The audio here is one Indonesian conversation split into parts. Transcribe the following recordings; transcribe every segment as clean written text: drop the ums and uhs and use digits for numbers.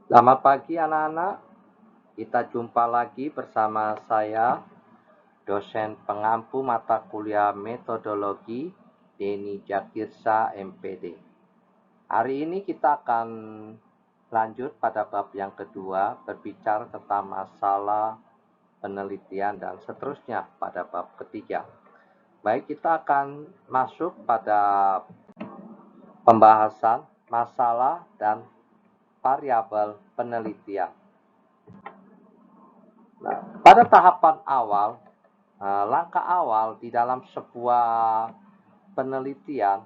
Selamat pagi anak-anak, kita jumpa lagi bersama saya, dosen pengampu mata kuliah metodologi, Denny Jakirsa MPD. Hari ini kita akan lanjut pada bab yang kedua, berbicara tentang masalah penelitian dan seterusnya pada bab ketiga. Baik, kita akan masuk pada pembahasan masalah dan variabel penelitian. Nah, pada tahapan awal, langkah awal di dalam sebuah penelitian,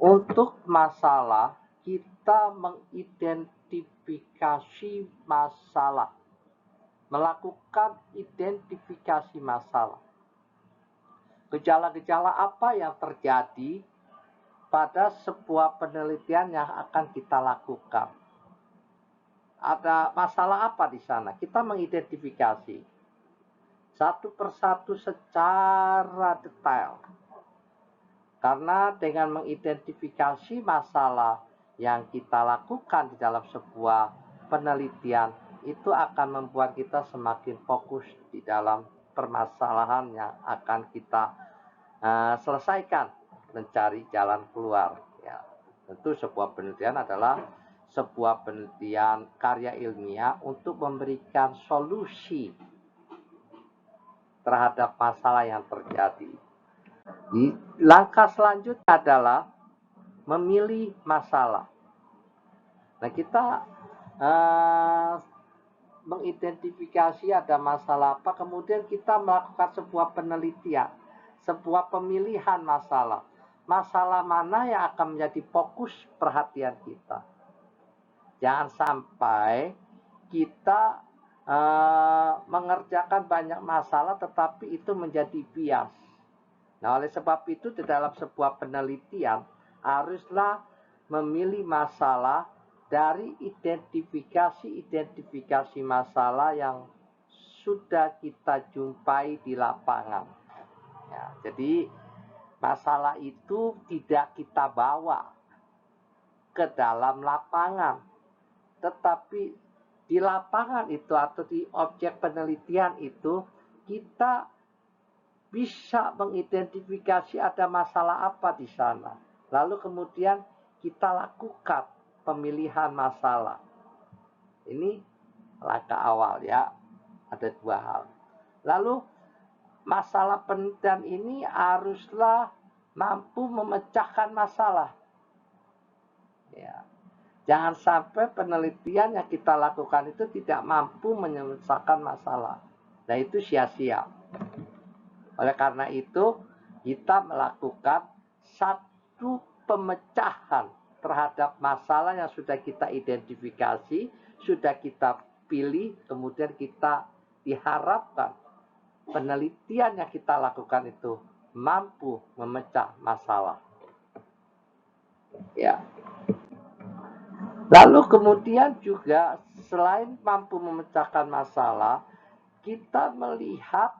untuk masalah kita mengidentifikasi masalah, melakukan identifikasi masalah. Gejala-gejala apa yang terjadi pada sebuah penelitian yang akan kita lakukan? Ada masalah apa di sana? Kita mengidentifikasi satu persatu secara detail. Karena dengan mengidentifikasi masalah yang kita lakukan di dalam sebuah penelitian, itu akan membuat kita semakin fokus di dalam permasalahan yang akan kita selesaikan, mencari jalan keluar. Ya, tentu sebuah penelitian adalah sebuah penelitian karya ilmiah untuk memberikan solusi terhadap masalah yang terjadi. Di langkah selanjutnya adalah memilih masalah. Nah, kita mengidentifikasi ada masalah apa, kemudian kita melakukan sebuah penelitian, sebuah pemilihan masalah. Masalah mana yang akan menjadi fokus perhatian kita. Jangan sampai kita mengerjakan banyak masalah tetapi itu menjadi bias. Nah, oleh sebab itu di dalam sebuah penelitian haruslah memilih masalah dari identifikasi masalah yang sudah kita jumpai di lapangan. Ya, jadi masalah itu tidak kita bawa ke dalam lapangan, tetapi di lapangan itu atau di objek penelitian itu kita bisa mengidentifikasi ada masalah apa di sana. Lalu kemudian kita lakukan pemilihan masalah. Ini langkah awal ya. Ada dua hal. Lalu masalah penelitian ini haruslah mampu memecahkan masalah. Ya. Jangan sampai penelitian yang kita lakukan itu tidak mampu menyelesaikan masalah. Nah, itu sia-sia. Oleh karena itu, kita melakukan satu pemecahan terhadap masalah yang sudah kita identifikasi, sudah kita pilih, kemudian kita diharapkan penelitian yang kita lakukan itu mampu memecah masalah. Ya. Lalu kemudian juga selain mampu memecahkan masalah, kita melihat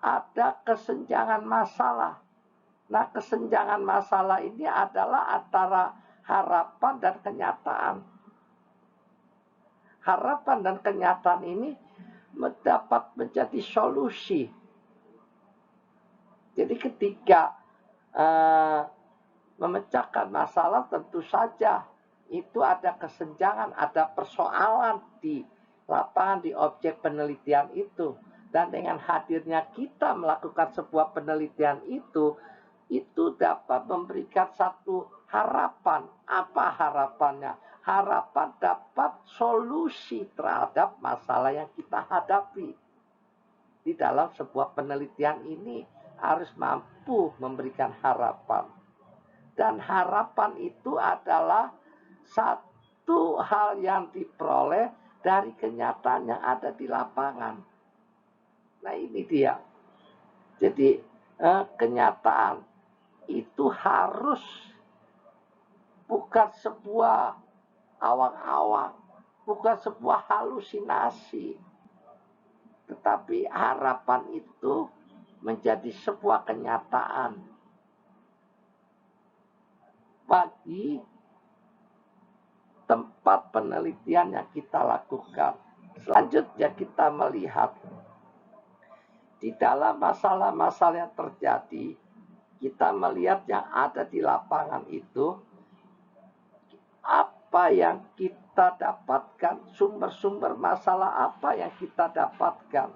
ada kesenjangan masalah. Nah, kesenjangan masalah ini adalah antara harapan dan kenyataan. Harapan dan kenyataan ini dapat menjadi solusi. Jadi ketika memecahkan masalah, tentu saja itu ada kesenjangan, ada persoalan di lapangan, di objek penelitian itu. Dan dengan hadirnya kita melakukan sebuah penelitian itu dapat memberikan satu harapan. Apa harapannya? Harapan dapat solusi terhadap masalah yang kita hadapi. Di dalam sebuah penelitian ini harus mampu memberikan harapan. Dan harapan itu adalah satu hal yang diperoleh dari kenyataan yang ada di lapangan. Nah, ini dia. Jadi kenyataan itu harus bukan sebuah awang-awang, bukan sebuah halusinasi, tetapi harapan itu menjadi sebuah kenyataan bagi tempat penelitian yang kita lakukan. Selanjutnya kita melihat di dalam masalah-masalah yang terjadi, kita melihat yang ada di lapangan itu, apa yang kita dapatkan, sumber-sumber masalah apa yang kita dapatkan.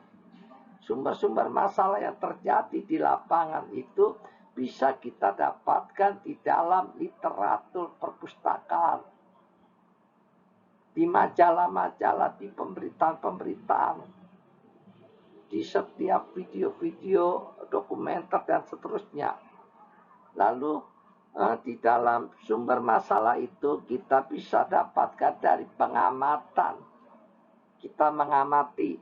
Sumber-sumber masalah yang terjadi di lapangan itu bisa kita dapatkan di dalam literatur perpustakaan, di majalah-majalah, di pemberitaan-pemberitaan, di setiap video-video, dokumenter, dan seterusnya. Lalu di dalam sumber masalah itu kita bisa dapatkan dari pengamatan. Kita mengamati,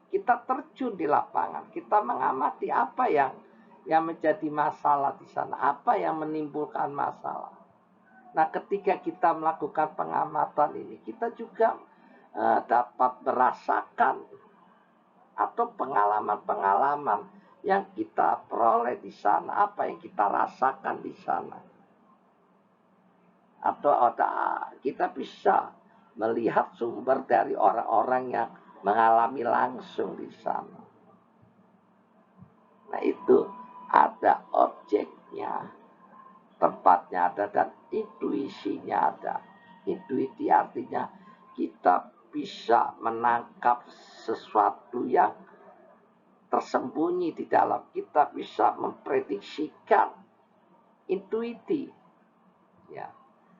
kita terjun di lapangan, kita mengamati apa yang menjadi masalah di sana, apa yang menimbulkan masalah. Nah, ketika kita melakukan pengamatan ini, kita juga dapat merasakan atau pengalaman-pengalaman yang kita peroleh di sana, apa yang kita rasakan di sana. Atau kita bisa melihat sumber dari orang-orang yang mengalami langsung di sana. Nah, itu ada objeknya, tempatnya ada, dan intuisinya ada. Intuisi artinya kita bisa menangkap sesuatu yang tersembunyi di dalam. Kita bisa memprediksikan, intuiti. Ya.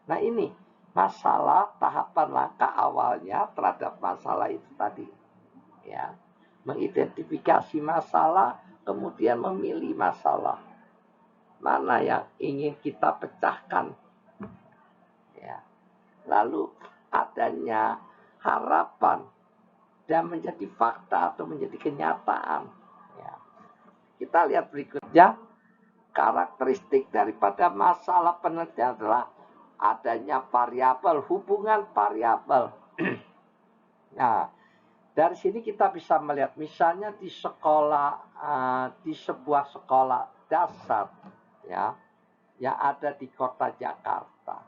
Nah, ini masalah tahapan langkah awalnya terhadap masalah itu tadi. Ya. Mengidentifikasi masalah, kemudian memilih masalah. Mana yang ingin kita pecahkan. Ya. Lalu adanya harapan dan menjadi fakta atau menjadi kenyataan. Ya. Kita lihat berikutnya, karakteristik daripada masalah penelitian adalah adanya variabel, hubungan variabel. Nah, dari sini kita bisa melihat, misalnya di sekolah, di sebuah sekolah dasar, ya, yang ada di kota Jakarta.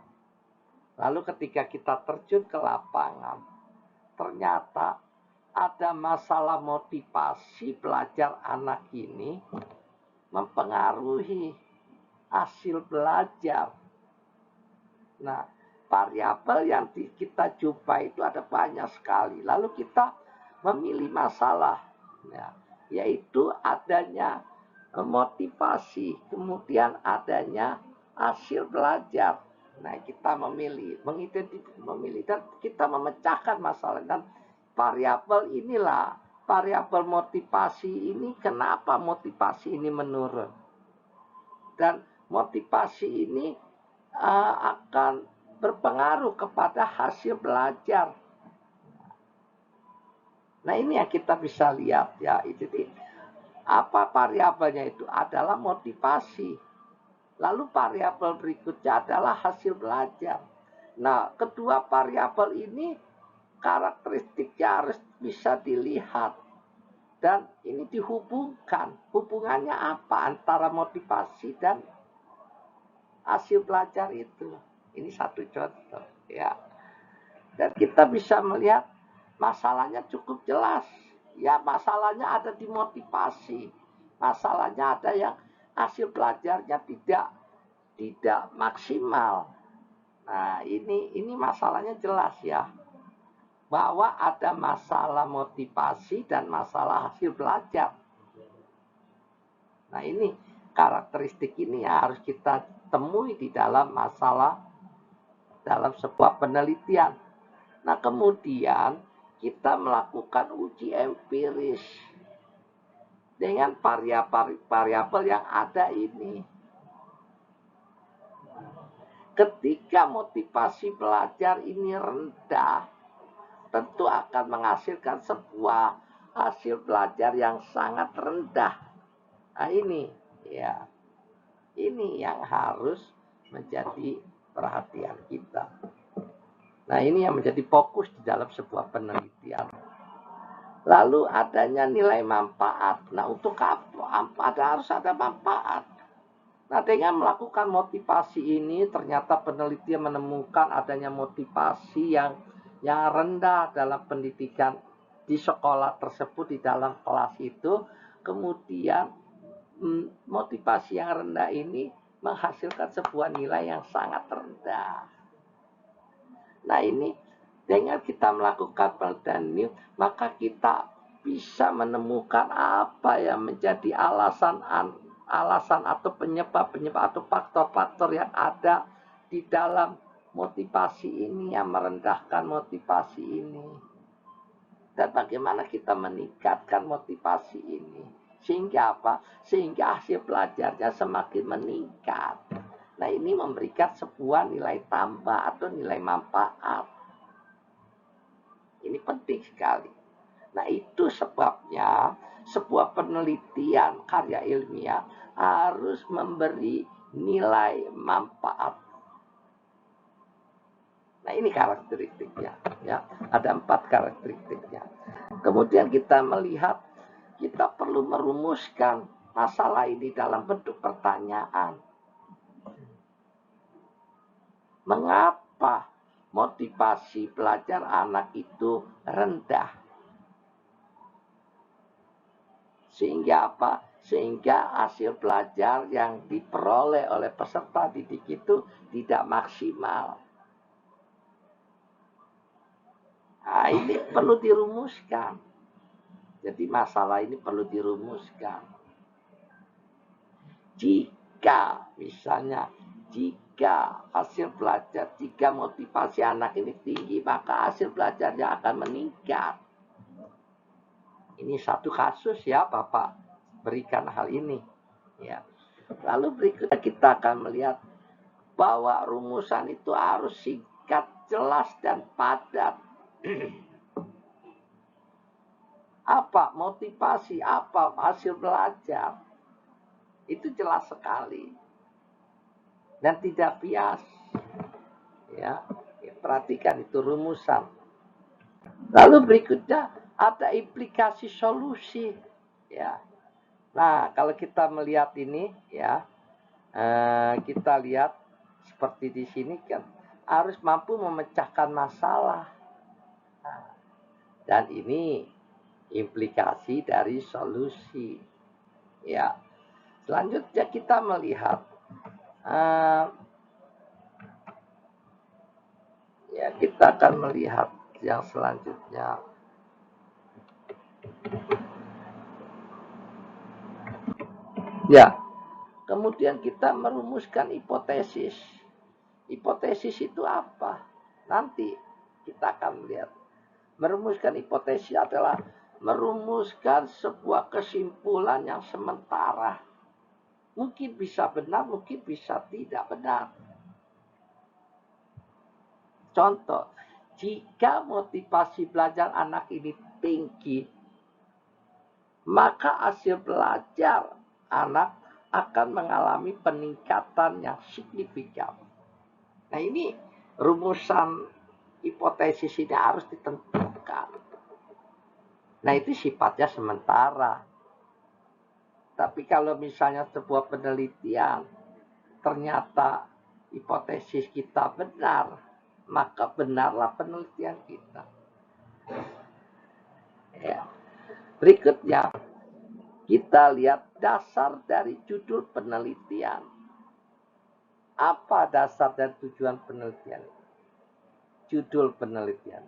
Lalu ketika kita terjun ke lapangan, ternyata ada masalah motivasi belajar anak ini mempengaruhi hasil belajar. Nah, variabel yang kita jumpai itu ada banyak sekali. Lalu kita memilih masalah, ya, yaitu adanya motivasi, kemudian adanya hasil belajar. Nah, kita memilih, memilih, dan kita memecahkan masalah. Dan variabel inilah, variabel motivasi ini, kenapa motivasi ini menurun. Dan motivasi ini akan berpengaruh kepada hasil belajar. Nah, ini yang kita bisa lihat, ya. Jadi, apa variabelnya itu adalah motivasi. Lalu variabel berikutnya adalah hasil belajar. Nah, kedua variabel ini karakteristiknya harus bisa dilihat. Dan ini dihubungkan. Hubungannya apa antara motivasi dan hasil belajar itu? Ini satu contoh, ya. Dan kita bisa melihat masalahnya cukup jelas. Ya, masalahnya ada di motivasi. Masalahnya ada yang hasil belajarnya tidak maksimal. Nah, ini masalahnya jelas, ya. Bahwa ada masalah motivasi dan masalah hasil belajar. Nah, ini karakteristik ini yang harus kita temui di dalam masalah, dalam sebuah penelitian. Nah, kemudian kita melakukan uji empiris dengan variabel yang ada ini. Ketika motivasi belajar ini rendah, tentu akan menghasilkan sebuah hasil belajar yang sangat rendah. Nah, ini, ya, ini yang harus menjadi perhatian kita. Nah, ini yang menjadi fokus di dalam sebuah penelitian. Lalu adanya nilai manfaat. Nah, untuk apa? Harus ada manfaat. Nah, dengan melakukan motivasi ini, ternyata penelitian menemukan adanya motivasi yang rendah dalam pendidikan di sekolah tersebut, di dalam kelas itu. Kemudian motivasi yang rendah ini menghasilkan sebuah nilai yang sangat rendah. Nah, ini dengan kita melakukan penelitian ini, maka kita bisa menemukan apa yang menjadi alasan atau penyebab atau faktor-faktor yang ada di dalam motivasi ini, yang merendahkan motivasi ini. Dan bagaimana kita meningkatkan motivasi ini. Sehingga apa? Sehingga hasil belajarnya semakin meningkat. Nah, ini memberikan sebuah nilai tambah atau nilai manfaat. Ini penting sekali. Nah, itu sebabnya sebuah penelitian karya ilmiah harus memberi nilai manfaat. Nah, ini karakteristiknya, ya. Ada 4 karakteristiknya. Kemudian kita melihat, kita perlu merumuskan masalah ini dalam bentuk pertanyaan. Mengapa motivasi belajar anak itu rendah? Sehingga apa? Sehingga hasil belajar yang diperoleh oleh peserta didik itu tidak maksimal. Nah, ini perlu dirumuskan. Jadi masalah ini perlu dirumuskan. Jika misalnya, jika hasil belajar, jika motivasi anak ini tinggi, maka hasil belajarnya akan meningkat. Ini satu kasus ya, Bapak berikan hal ini. Ya. Lalu berikutnya kita akan melihat bahwa rumusan itu harus singkat, jelas, dan padat. Apa motivasi, apa hasil belajar, itu jelas sekali dan tidak bias. Ya, perhatikan itu rumusan. Lalu berikutnya ada implikasi solusi. Ya. Nah, kalau kita melihat ini, ya, kita lihat seperti di sini kan harus mampu memecahkan masalah. Nah, dan ini implikasi dari solusi. Ya. Selanjutnya kita melihat ya, kita akan melihat yang selanjutnya. Ya, kemudian kita merumuskan hipotesis. Hipotesis itu apa? Nanti kita akan melihat. Merumuskan hipotesis adalah merumuskan sebuah kesimpulan yang sementara. Mungkin bisa benar, mungkin bisa tidak benar. Contoh, jika motivasi belajar anak ini tinggi, maka hasil belajar anak akan mengalami peningkatan yang signifikan. Nah, ini rumusan hipotesis ini harus ditentukan. Nah, itu sifatnya sementara. Tapi kalau misalnya sebuah penelitian ternyata hipotesis kita benar, maka benarlah penelitian kita. Ya. Berikutnya, kita lihat dasar dari judul penelitian. Apa dasar dan tujuan penelitian? Judul penelitian.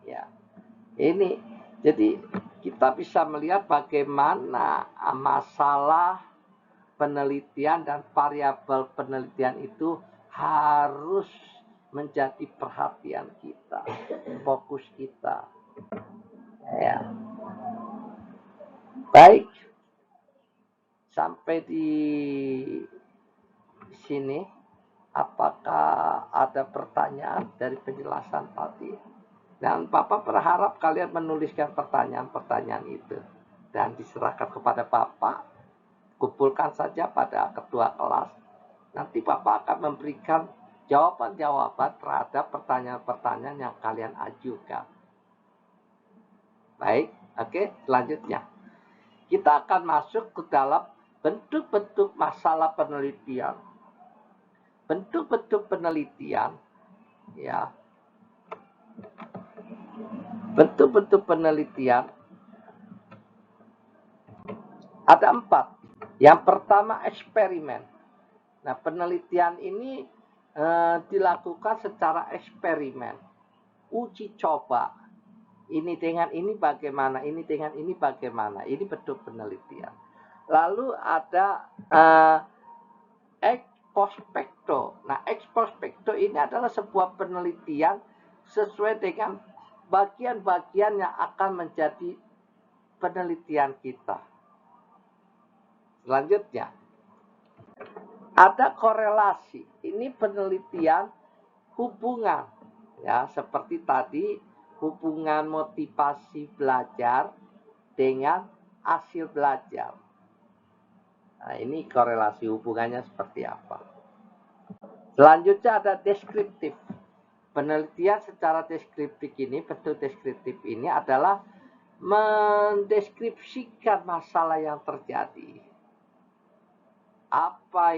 Ya. Ini jadi kita bisa melihat bagaimana masalah penelitian dan variabel penelitian itu harus menjadi perhatian kita, fokus kita. Ya. Baik, sampai di sini, apakah ada pertanyaan dari penjelasan tadi? Dan Bapak berharap kalian menuliskan pertanyaan-pertanyaan itu dan diserahkan kepada Bapak. Kumpulkan saja pada ketua kelas. Nanti Bapak akan memberikan jawaban-jawaban terhadap pertanyaan-pertanyaan yang kalian ajukan. Baik, oke, selanjutnya. Kita akan masuk ke dalam bentuk-bentuk masalah penelitian, bentuk-bentuk penelitian, ya, bentuk-bentuk penelitian ada 4. Yang pertama eksperimen. Nah, penelitian ini dilakukan secara eksperimen, uji coba. Ini dengan ini bagaimana, ini dengan ini bagaimana. Ini bentuk penelitian. Lalu ada ex post-facto. Nah, ex post-facto ini adalah sebuah penelitian sesuai dengan bagian-bagian yang akan menjadi penelitian kita. Selanjutnya, ada korelasi. Ini penelitian hubungan, ya, seperti tadi hubungan motivasi belajar dengan hasil belajar. Nah, ini korelasi hubungannya seperti apa. Selanjutnya ada deskriptif. Penelitian secara deskriptif ini, bentuk deskriptif ini adalah mendeskripsikan masalah yang terjadi. Apa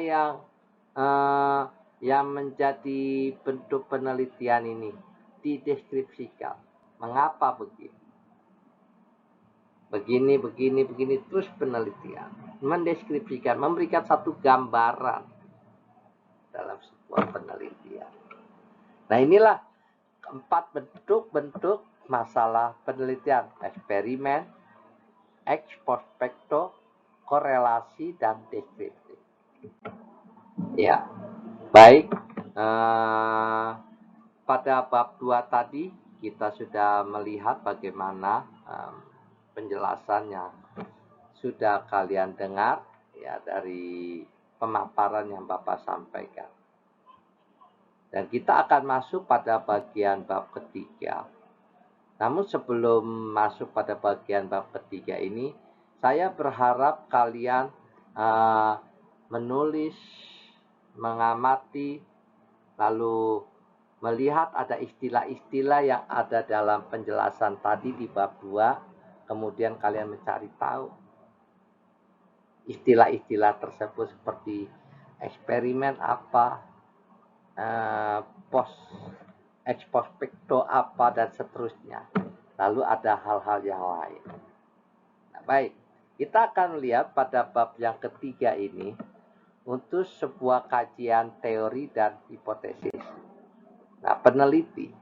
yang menjadi bentuk penelitian ini dideskripsikan. Mengapa begini? Begini, terus penelitian. Mendeskripsikan, memberikan satu gambaran dalam sebuah penelitian. Nah, inilah 4 bentuk-bentuk masalah penelitian. Eksperimen, ex post facto, korelasi, dan deskriptif. Ya, baik. Pada bab 2 tadi kita sudah melihat bagaimana penjelasannya sudah kalian dengar, ya, dari pemaparan yang Bapak sampaikan. Dan kita akan masuk pada bagian bab ketiga. Namun sebelum masuk pada bagian bab ketiga ini, saya berharap kalian menulis, mengamati, lalu melihat ada istilah-istilah yang ada dalam penjelasan tadi di bab 2, kemudian kalian mencari tahu istilah-istilah tersebut seperti eksperimen apa, ex post facto apa, dan seterusnya. Lalu ada hal-hal yang lain. Nah, baik, kita akan lihat pada bab yang ketiga ini untuk sebuah kajian teori dan hipotesis. Nah, peneliti.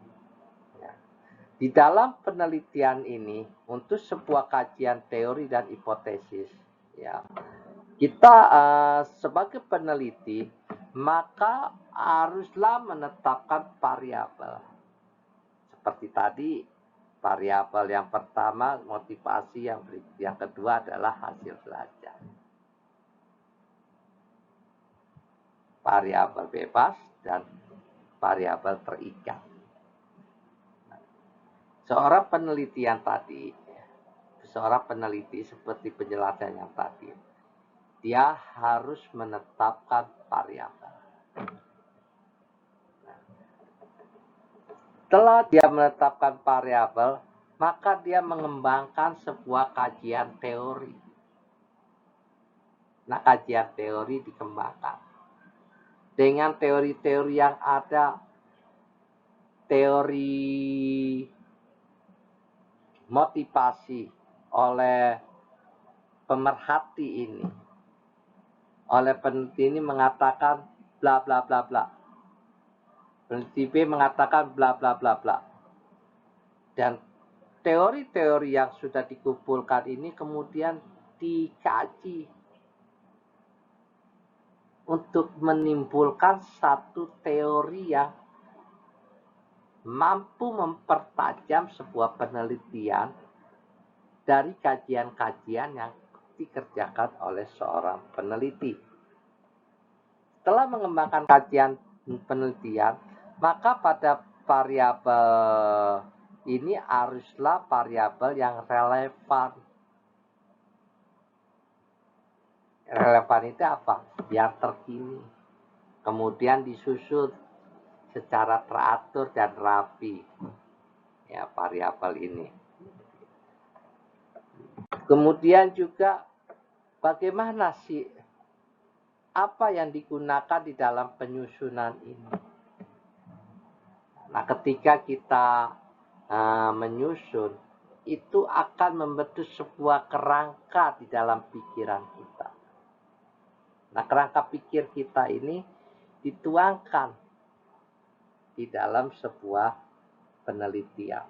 Di dalam penelitian ini, untuk sebuah kajian teori dan hipotesis, ya, kita sebagai peneliti maka haruslah menetapkan variabel. Seperti tadi, variabel yang pertama motivasi, yang kedua adalah hasil belajar. Variabel bebas dan variabel terikat. Seorang peneliti seperti penjelasan yang tadi, dia harus menetapkan variabel. Setelah dia menetapkan variabel, maka dia mengembangkan sebuah kajian teori. Nah, kajian teori dikembangkan dengan teori-teori yang ada, teori motivasi oleh pemerhati ini. Oleh peneliti ini mengatakan bla bla bla bla. Peneliti B mengatakan bla bla bla bla. Dan teori-teori yang sudah dikumpulkan ini kemudian dikaji untuk menimbulkan satu teori yang mampu mempertajam sebuah penelitian dari kajian-kajian yang dikerjakan oleh seorang peneliti. Setelah mengembangkan kajian penelitian, maka pada variabel ini haruslah variabel yang relevan. Relevan itu apa? Yang terkini. Kemudian disusun secara teratur dan rapi, ya, variabel ini. Kemudian juga bagaimana sih, apa yang digunakan di dalam penyusunan ini. Nah, ketika kita menyusun, itu akan membentuk sebuah kerangka di dalam pikiran kita. Nah, kerangka pikir kita ini dituangkan di dalam sebuah penelitian.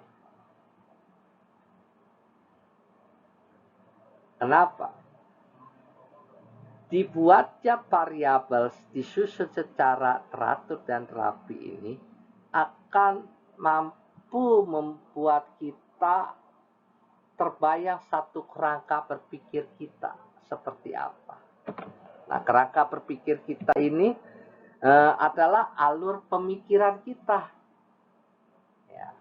Kenapa? Dibuatnya variabel disusun secara teratur dan rapi ini akan mampu membuat kita terbayang satu kerangka berpikir kita seperti apa. Nah, kerangka berpikir kita ini adalah alur pemikiran kita. Ya.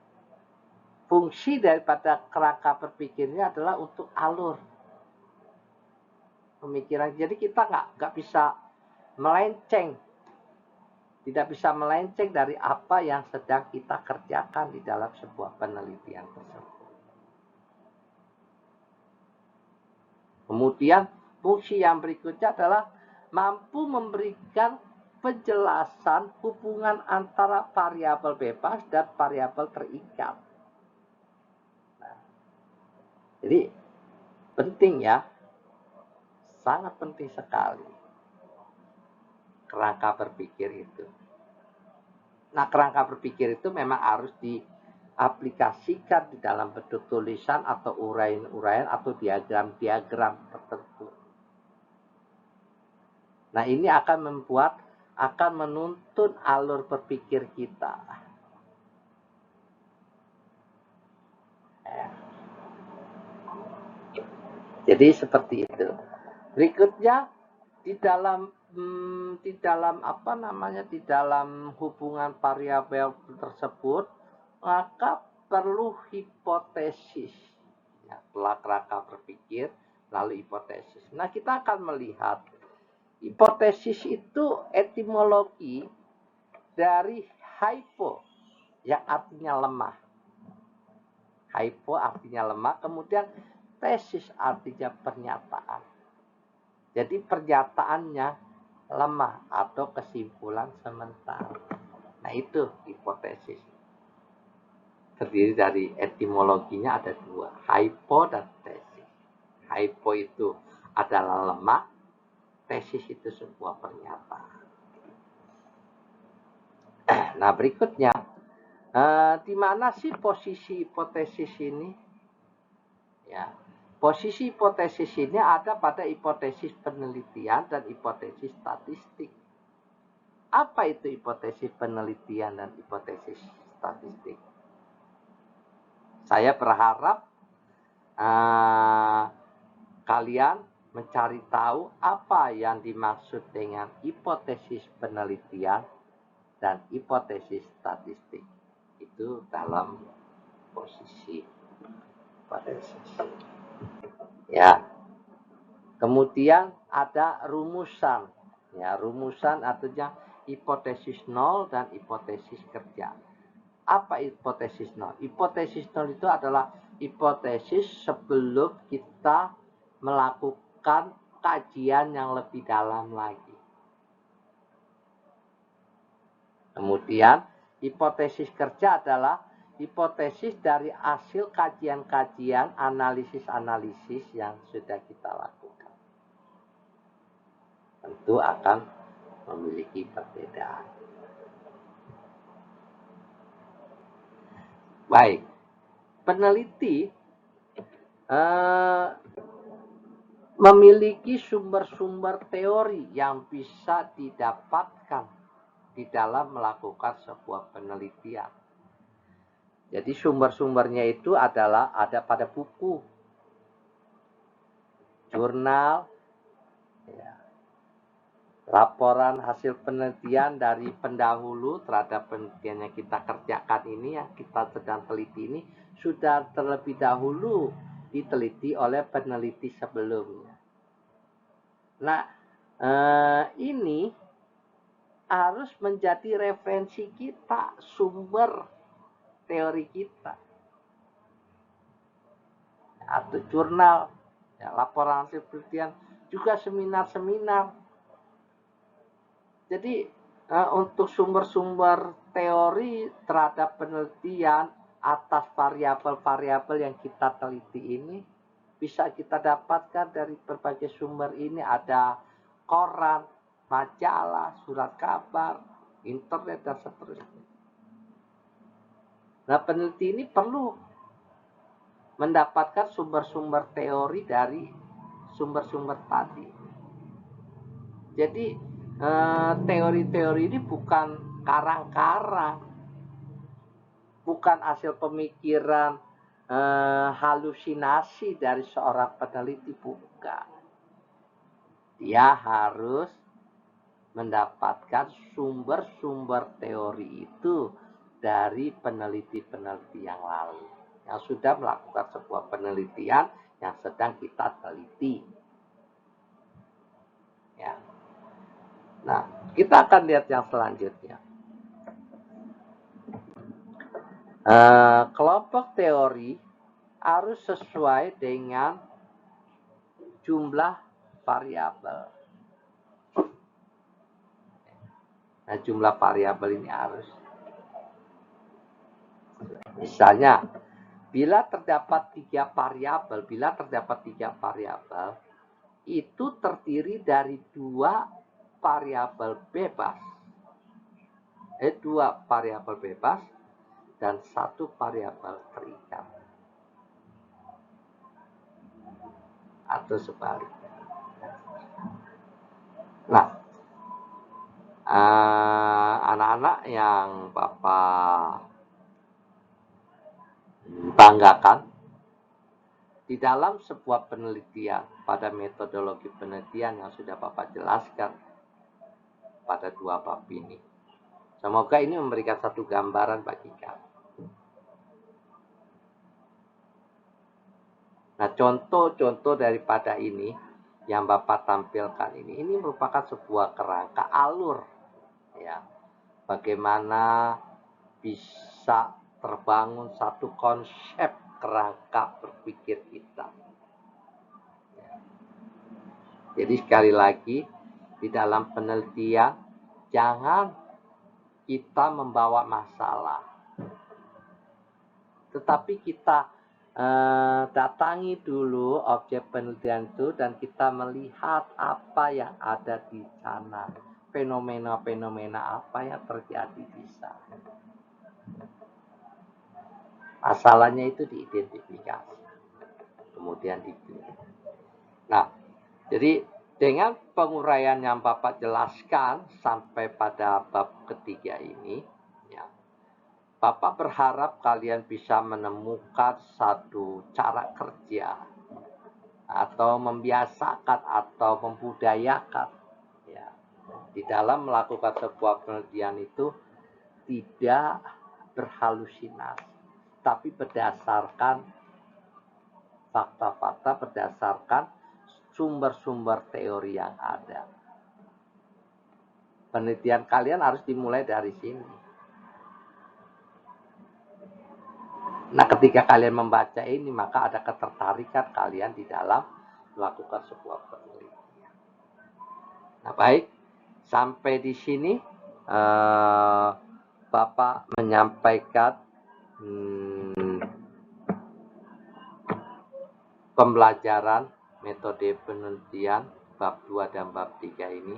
Fungsi daripada kerangka berpikirnya adalah untuk alur pemikiran. Jadi kita nggak bisa melenceng, tidak bisa melenceng dari apa yang sedang kita kerjakan di dalam sebuah penelitian tersebut. Kemudian fungsi yang berikutnya adalah mampu memberikan penjelasan hubungan antara variabel bebas dan variabel terikat. Nah, jadi penting ya, sangat penting sekali kerangka berpikir itu. Nah, kerangka berpikir itu memang harus diaplikasikan di dalam bentuk tulisan atau uraian-uraian atau diagram-diagram tertentu. Nah, ini akan menuntun alur berpikir kita. Jadi seperti itu. Berikutnya di dalam hubungan variabel tersebut, maka perlu hipotesis. Ya, setelah kerangka berpikir, lalu hipotesis. Nah, kita akan melihat hipotesis itu etimologi dari hypo yang artinya lemah. Hypo artinya lemah, kemudian tesis artinya pernyataan. Jadi pernyataannya lemah atau kesimpulan sementara. Nah, itu hipotesis. Terdiri dari etimologinya ada dua, hypo dan tesis. Hypo itu adalah lemah, tesis itu sebuah pernyataan. Nah, berikutnya, di mana sih posisi hipotesis ini? Ya, posisi hipotesis ini ada pada hipotesis penelitian dan hipotesis statistik. Apa itu hipotesis penelitian dan hipotesis statistik? Saya berharap kalian mencari tahu apa yang dimaksud dengan hipotesis penelitian dan hipotesis statistik. Itu dalam posisi hipotesis. Ya. Kemudian ada rumusan. Ya, rumusan artinya hipotesis nol dan hipotesis kerja. Apa hipotesis nol? Hipotesis nol itu adalah hipotesis sebelum kita melakukan kajian yang lebih dalam lagi. Kemudian hipotesis kerja adalah hipotesis dari hasil kajian-kajian, analisis-analisis yang sudah kita lakukan. Tentu akan memiliki perbedaan. Baik, peneliti memiliki sumber-sumber teori yang bisa didapatkan di dalam melakukan sebuah penelitian. Jadi sumber-sumbernya itu adalah ada pada buku, jurnal, ya, laporan hasil penelitian dari pendahulu terhadap penelitian yang kita kerjakan ini, yang kita sedang teliti ini, sudah terlebih dahulu diteliti oleh peneliti sebelumnya. Nah, ini harus menjadi referensi kita, sumber teori kita. Atau jurnal, ya, laporan hasil penelitian juga seminar-seminar. Jadi untuk sumber-sumber teori terhadap penelitian atas variabel-variabel yang kita teliti ini bisa kita dapatkan dari berbagai sumber ini. Ada koran, majalah, surat kabar, internet, dan seterusnya. Nah, peneliti ini perlu mendapatkan sumber-sumber teori dari sumber-sumber tadi. Jadi teori-teori ini bukan karang-karang, bukan hasil pemikiran halusinasi dari seorang peneliti, bukan. Dia harus mendapatkan sumber-sumber teori itu dari peneliti-peneliti yang lalu, yang sudah melakukan sebuah penelitian yang sedang kita teliti. Ya. Nah, kita akan lihat yang selanjutnya. Kelompok teori harus sesuai dengan jumlah variabel. Nah, jumlah variabel ini harus, misalnya, bila terdapat tiga variabel, itu terdiri dari dua variabel bebas dan satu variabel terikat, atau sebaliknya. Nah, anak-anak yang Bapak banggakan, di dalam sebuah penelitian pada metodologi penelitian yang sudah Bapak jelaskan pada dua bab ini, semoga ini memberikan satu gambaran bagi kami. Nah, contoh-contoh daripada ini yang Bapak tampilkan ini merupakan sebuah kerangka alur, ya, bagaimana bisa terbangun satu konsep kerangka berpikir kita. Jadi sekali lagi, di dalam penelitian jangan kita membawa masalah, tetapi kita datangi dulu objek penelitian itu dan kita melihat apa yang ada di sana, fenomena-fenomena apa yang terjadi di sana. Masalahnya itu diidentifikasi, kemudian dipilih. Nah, jadi dengan penguraian yang Bapak jelaskan sampai pada bab ketiga ini, ya, Bapak berharap kalian bisa menemukan satu cara kerja atau membiasakan atau membudayakan, ya, di dalam melakukan sebuah penelitian itu tidak berhalusinasi, tapi berdasarkan fakta-fakta, berdasarkan sumber-sumber teori yang ada. Penelitian kalian harus dimulai dari sini. Nah, ketika kalian membaca ini, maka ada ketertarikan kalian di dalam melakukan sebuah penelitian. Nah, baik, sampai di sini Bapak menyampaikan pembelajaran metode penelitian bab 2 dan bab 3 ini.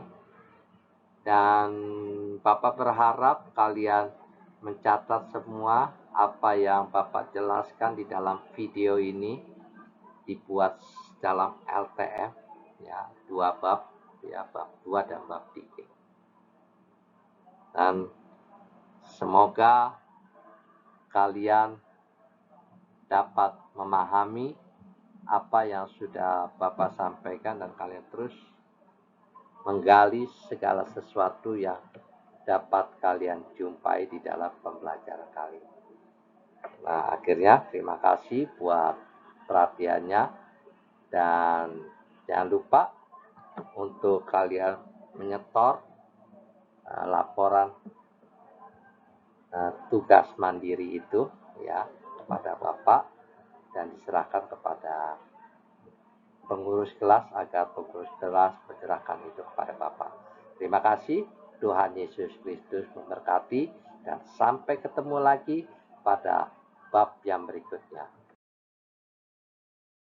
Dan Bapak berharap kalian mencatat semua apa yang Bapak jelaskan di dalam video ini, dibuat dalam LTF, ya, 2 bab, ya, bab 2 dan bab 3. Dan semoga kalian dapat memahami apa yang sudah Bapak sampaikan dan kalian terus menggali segala sesuatu yang dapat kalian jumpai di dalam pembelajaran kali ini. Nah, akhirnya terima kasih buat perhatiannya, dan jangan lupa untuk kalian menyetor laporan tugas mandiri itu, ya, kepada Bapak dan diserahkan kepada pengurus kelas agar pengurus kelas menyerahkan itu kepada Bapak. Terima kasih. Tuhan Yesus Kristus memberkati dan sampai ketemu lagi pada bab yang berikutnya.